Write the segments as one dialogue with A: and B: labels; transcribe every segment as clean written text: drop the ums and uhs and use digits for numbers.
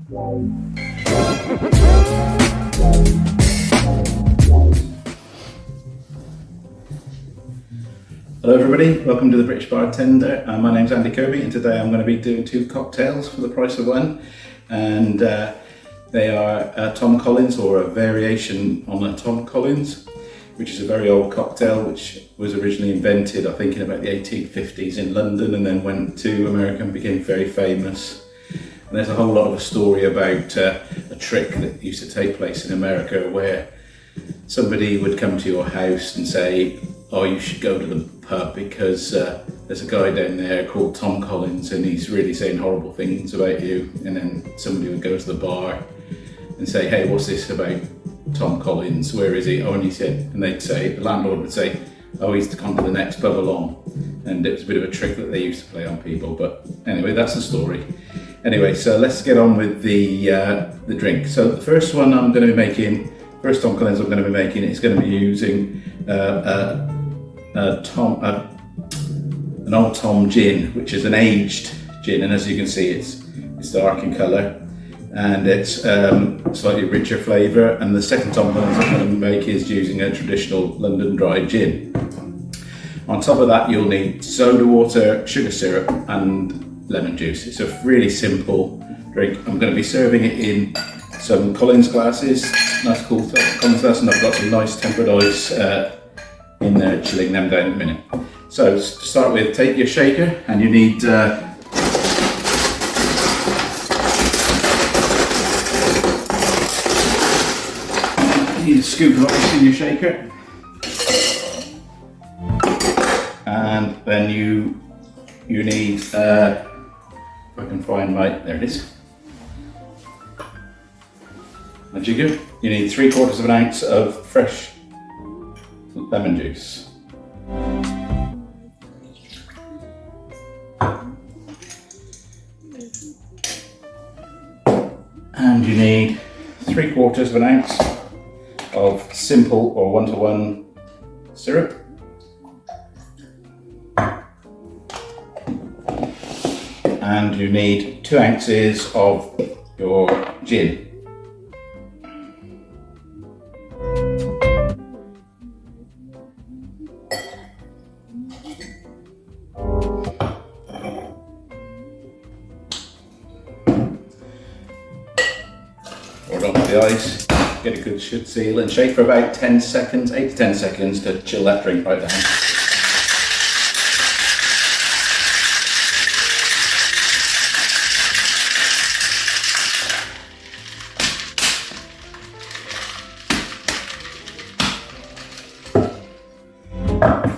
A: Hello everybody, welcome to the British Bartender. My name's Andy Kirby and today I'm going to be doing 2 cocktails for the price of 1, and they are Tom Collins, or a variation on a Tom Collins, which is a very old cocktail which was originally invented I think in about the 1850s in London and then went to America and became very famous. And there's a whole lot of a story about a trick that used to take place in America where somebody would come to your house and say, oh, you should go to the pub because there's a guy down there called Tom Collins and he's really saying horrible things about you. And then somebody would go to the bar and say, hey, what's this about Tom Collins? Where is he? Oh, and they'd say, the landlord would say, oh, he's gone to the next pub along. And it was a bit of a trick that they used to play on people. But anyway, that's the story. Anyway, so let's get on with the drink. So the first one I'm going to be making, first Tom Collins I'm going to be making is going to be using an Old Tom gin, which is an aged gin, and as you can see it's dark in colour and it's slightly richer flavour. And the second Tom Collins I'm going to make is using a traditional London dry gin. On top of that you'll need soda water, sugar syrup and lemon juice. It's a really simple drink. I'm going to be serving it in some Colins glasses, nice cool Colins glasses, and I've got some nice tempered ice in there, chilling them down in a minute. So to start with, take your shaker and you need a scoop of ice in your shaker, and then you need, if I can find there it is, a jigger. You need 3/4 of an ounce of fresh lemon juice. And you need 3/4 of an ounce of simple or 1-to-1 syrup. And you need 2 ounces of your gin. Pour it onto the ice, get a good seal and shake for about 10 seconds, 8 to 10 seconds to chill that drink right down.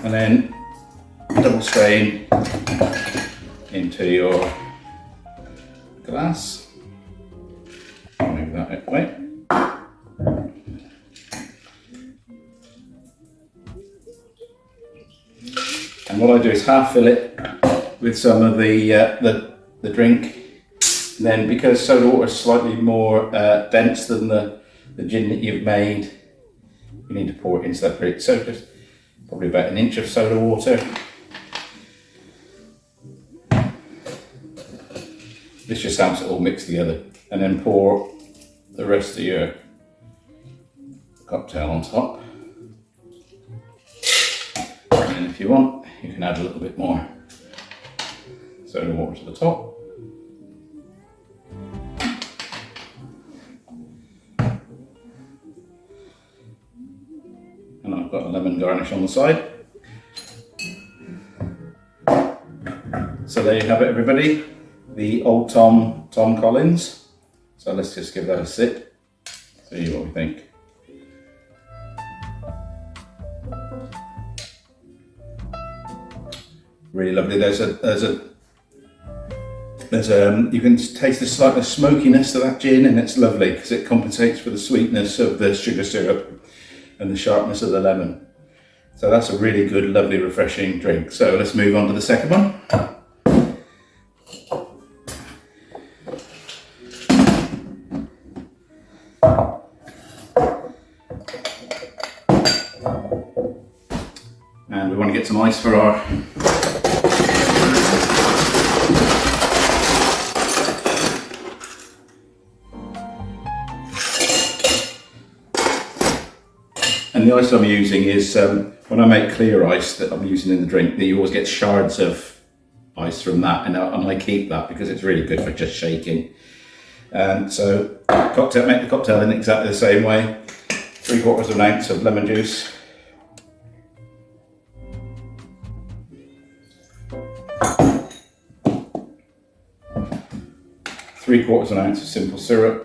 A: And then double strain into your glass. Move that out the way. And what I do is half fill it with some of the drink. And then because soda water is slightly more dense than the gin that you've made, you need to pour it into that drink. So just probably about 1 inch of soda water. This just helps it all mix together. And then pour the rest of your cocktail on top. And if you want, you can add a little bit more soda water to the top. And I've got a lemon garnish on the side. So there you have it, everybody. The Old Tom Collins. So let's just give that a sip, see what we think. Really lovely. You can taste the slight smokiness of that gin, and it's lovely because it compensates for the sweetness of the sugar syrup and the sharpness of the lemon. So that's a really good, lovely, refreshing drink. So let's move on to the second one. And we want to get some ice for our And the ice I'm using is, when I make clear ice that I'm using in the drink, you always get shards of ice from that, and I keep that because it's really good for just shaking. So make the cocktail in exactly the same way. 3/4 of an ounce of lemon juice. Three-quarters of an ounce of simple syrup.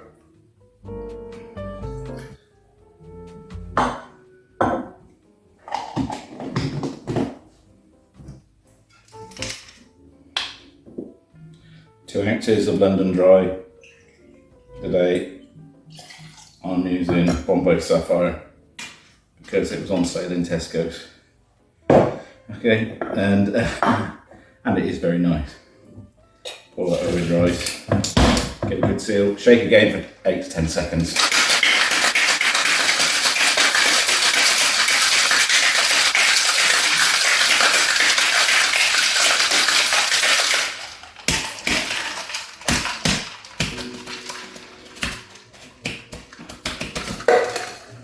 A: 2 ounces of London Dry. Today I'm using Bombay Sapphire because it was on sale in Tesco's. Okay, and it is very nice. Pour that over your ice. Get a good seal. Shake again for 8 to 10 seconds.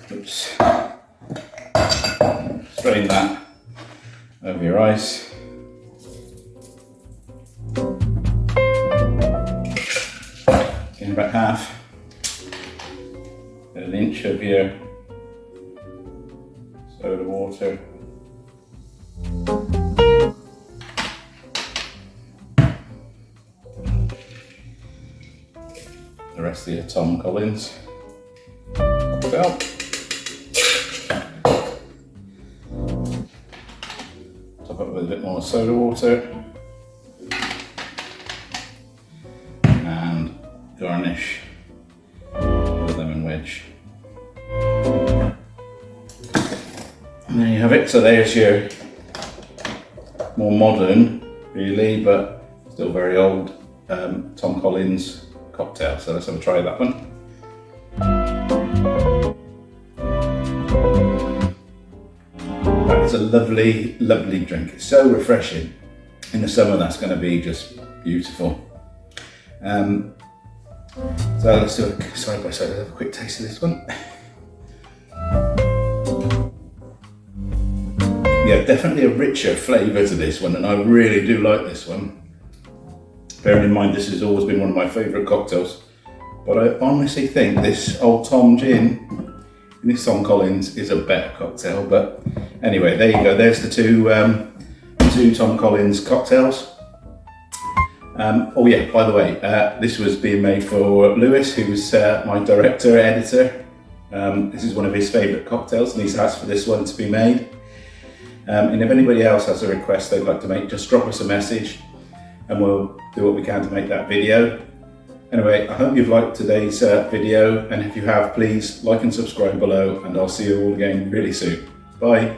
A: Oops. Strain that over your ice. Get about half, an inch of your soda water. The rest of your Tom Collins cocktail. Top up with a bit more soda water and garnish with a lemon wedge. And there you have it. So there's your more modern, really, but still very old Tom Collins cocktail. So let's have a try of that one. That is a lovely, lovely drink. It's so refreshing. In the summer, that's going to be just beautiful. So let's do a side by side. Let's have a quick taste of this one. Yeah, definitely a richer flavour to this one, and I really do like this one. Bearing in mind this has always been one of my favourite cocktails, but I honestly think this Old Tom gin, this Tom Collins, is a better cocktail. But anyway, there you go. There's the two Tom Collins cocktails. Oh yeah, by the way, this was being made for Lewis, who's my director, editor. This is one of his favourite cocktails, and he's asked for this one to be made. And if anybody else has a request they'd like to make, just drop us a message and we'll do what we can to make that video. Anyway, I hope you've liked today's video, and if you have, please like and subscribe below, and I'll see you all again really soon. Bye.